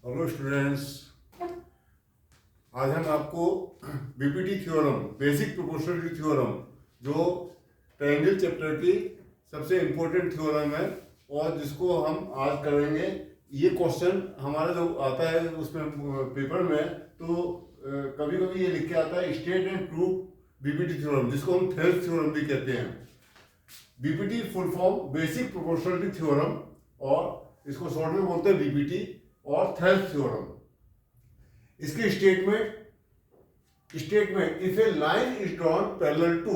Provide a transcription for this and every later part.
Hello students, आज हम आपको BPT theorem, basic proportionality theorem, जो ट्रायंगल चैप्टर की सबसे इम्पोर्टेंट थ्योरम है और जिसको हम आज करेंगे। ये क्वेश्चन हमारा जो आता है उसमें पेपर में, तो कभी कभी ये लिख के आता है state and prove BPT theorem, जिसको हम थेल्स थ्योरम भी कहते हैं। BPT full form basic proportionality theorem, और इसको शॉर्ट में बोलते हैं बीपीटी और थेल्स थ्योरम। इसकी statement if a line is drawn parallel to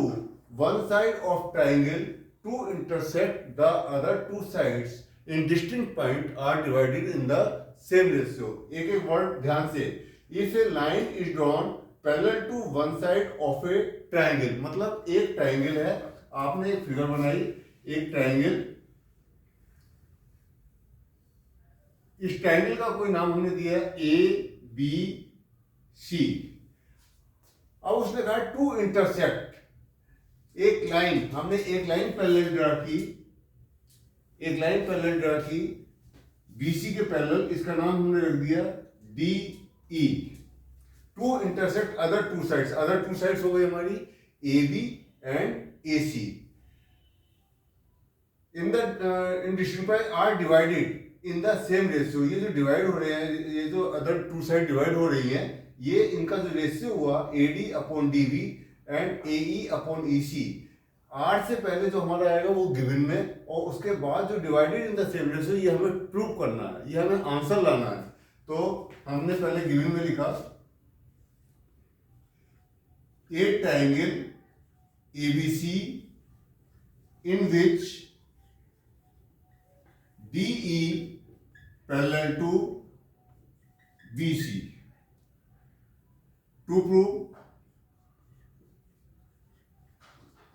one side of triangle to intersect the other two sides in distinct point are divided in the same ratio. एक एक word ध्यान से। If a line is drawn parallel to one side of a triangle, मतलब एक triangle है, आपने एक figure बनाई, एक ट्राइंगल। इस ट्रायंगल का कोई नाम हमने दिया है ए बी सी। अब उसने कहा टू इंटरसेक्ट, हमने एक लाइन पैरेलल ड्रा की, बीसी के पैरेलल, इसका नाम हमने रख दिया D E. To intersect other two sides हो गई हमारी A B and A C. In distinct are divided in the same ratio. ये जो डिवाइड हो रहे हैं, ये जो अदर टू साइड डिवाइड हो रही हैं, ये इनका जो रेशियो हुआ AD upon DB and AE upon EC। R से पहले जो हमारा आएगा वो गिवन में, और उसके बाद जो divided in the same ratio, ये हमें प्रूव करना है, ये हमें आंसर लाना है। तो हमने पहले गिवन में लिखा ए triangle ABC in which DE parallel to BC. To prove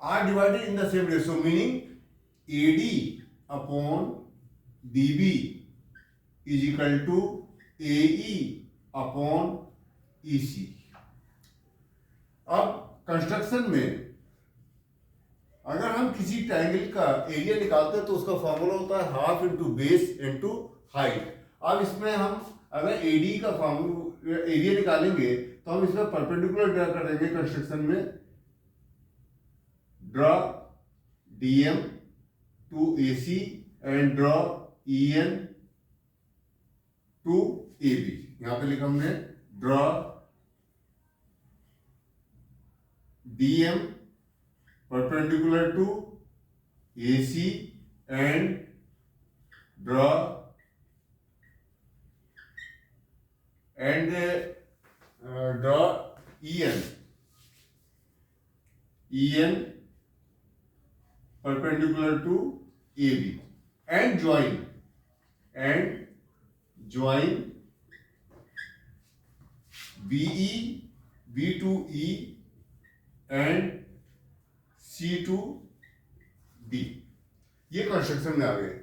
are divided in the same ratio, meaning AD upon DB is equal to AE upon EC. अब कंस्ट्रक्शन में अगर हम किसी ट्रायंगल का एरिया निकालते हैं तो उसका फॉर्मूला होता है half into base into height. अब इसमें हम अगर एडी का एरिया निकालेंगे तो हम इसमें परपेंडिकुलर ड्रा कर देंगे कंस्ट्रक्शन में। Draw DM to AC and draw EN to AB. यहां पे लिखा हमने draw DM perpendicular to AC and draw EN perpendicular to AB and join BE B2E and C2D। ये कंस्ट्रक्शन में आ गए।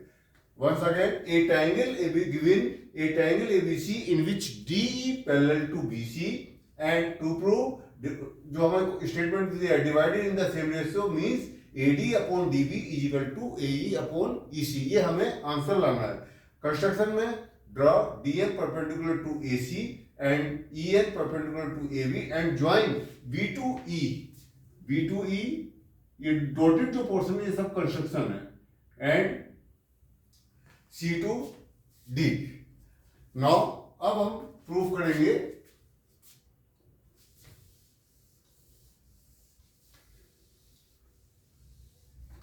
Once again a triangle ABC in which DE parallel to BC and to prove जो हमारे statement दिया divided in the same ratio means AD upon DB is equal to AE upon EC। ये हमें answer लाना है। Construction में draw DM perpendicular to AC and EN perpendicular to AB and join B2E, ये dotted जो portion है ये सब कंस्ट्रक्शन है, एंड C2D। नाउ अब हम प्रूफ करेंगे।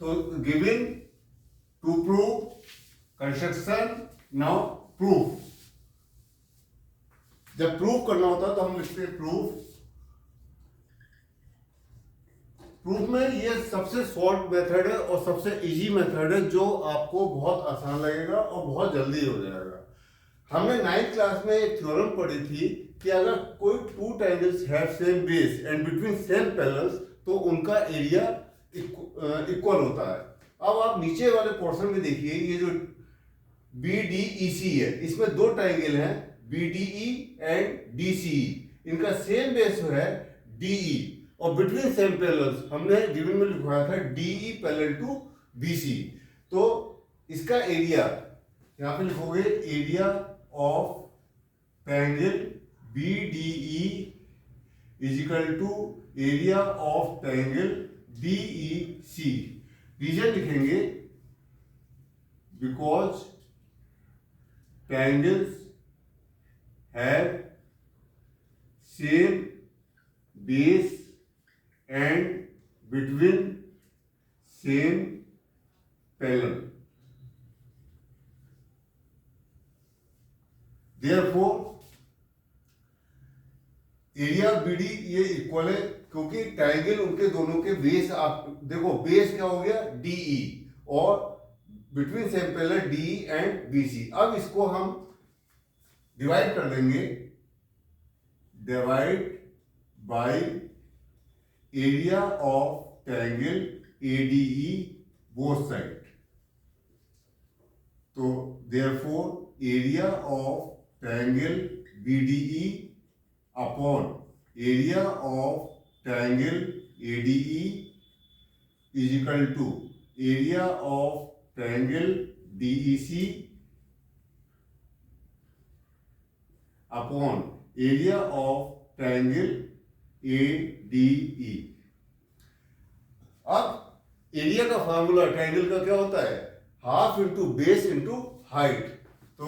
तो given to prove construction, now proof. जब प्रूफ करना होता है तो हम लिखते हैं प्रूफ। प्रूफ में ये सबसे शॉर्ट मेथड है और सबसे इजी मेथड है, जो आपको बहुत आसान लगेगा और बहुत जल्दी हो जाएगा। हमने 9th क्लास में एक थ्योरम पढ़ी थी कि अगर कोई two triangles have same base and between same parallels तो उनका एरिया इक्वल होता है। अब आप नीचे वाले पोर्शन में देखिए, ये जो BDEC है, इसमें दो ट्रायंगल हैं BDE एंड DCE। इनका सेम बेस है DE और बिटवीन सेम पैरेलल्स हमने गिवन में लिखवाया था DE पैरेलल टू BC। तो इसका एरिया यहां पे लिखोगे area of triangle BDE is equal to area of triangle DEC। Reason लिखेंगे because triangles have same base and between same parallel. Therefore area BD ये इक्वल है, क्योंकि ट्रायंगल उनके दोनों के बेस, आप देखो बेस क्या हो गया DE और between same parallel DE and BC। अब इसको हम डिवाइड कर देंगे, divide by area of triangle ADE both side. तो therefore area of triangle BDE upon area of triangle ADE is equal to area of triangle DEC upon area of triangle ADE। अब area का formula triangle का क्या होता है, half into base into height. तो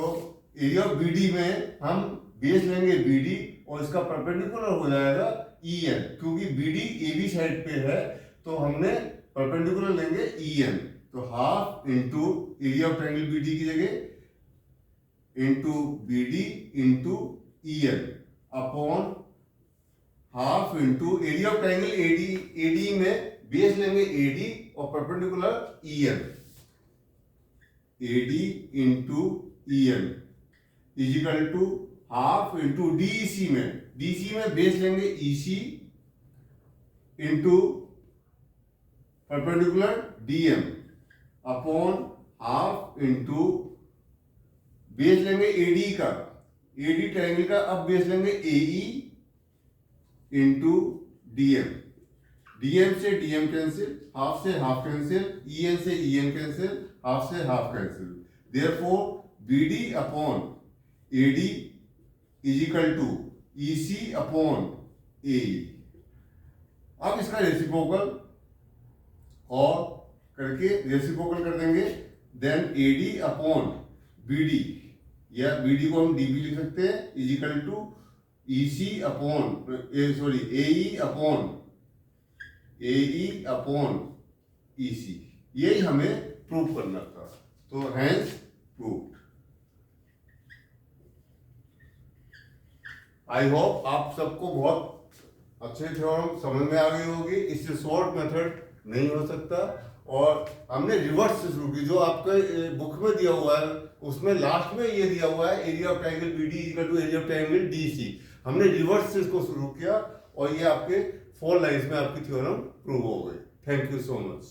area of BD में हम base लेंगे BD और इसका परपेंडिकुलर हो जाएगा EN, क्योंकि BD AB साइड पे है तो हमने परपेंडिकुलर लेंगे EN। तो half into area of triangle BD की जगह into BD into EN upon half into area of triangle AD में बेस लेंगे AD और perpendicular EN, AD into EN is equal to half into DEC में base लेंगे EC into perpendicular DM upon half into base लेंगे AD triangle का, अब base लेंगे AE into DM से DM कैंसिल, हाफ से हाफ कैंसिल, EN से EN cancel, half से half cancel. Therefore BD upon AD is equal to EC upon AE। अब इसका रेसिप्रोकल और करके रेसिप्रोकल कर देंगे, देन AD अपॉन BD या BD को हम DB लिख सकते हैं is equal to EC upon AE upon EC। यही हमें प्रूव करना था, तो हैंस प्रूव्ड। आई होप आप सबको बहुत अच्छे थ्योरम समझ में आ गई होगी। इससे शॉर्ट मेथड नहीं हो सकता। और हमने रिवर्स से शुरू की, जो आपके बुक में दिया हुआ है उसमें लास्ट में ये दिया हुआ है area of triangle BD equal to area of triangle DC। हमने रिवर्स से इसको शुरू किया और ये आपके 4 लाइन्स में आपकी थ्योरम प्रूव हो गई। Thank you so much.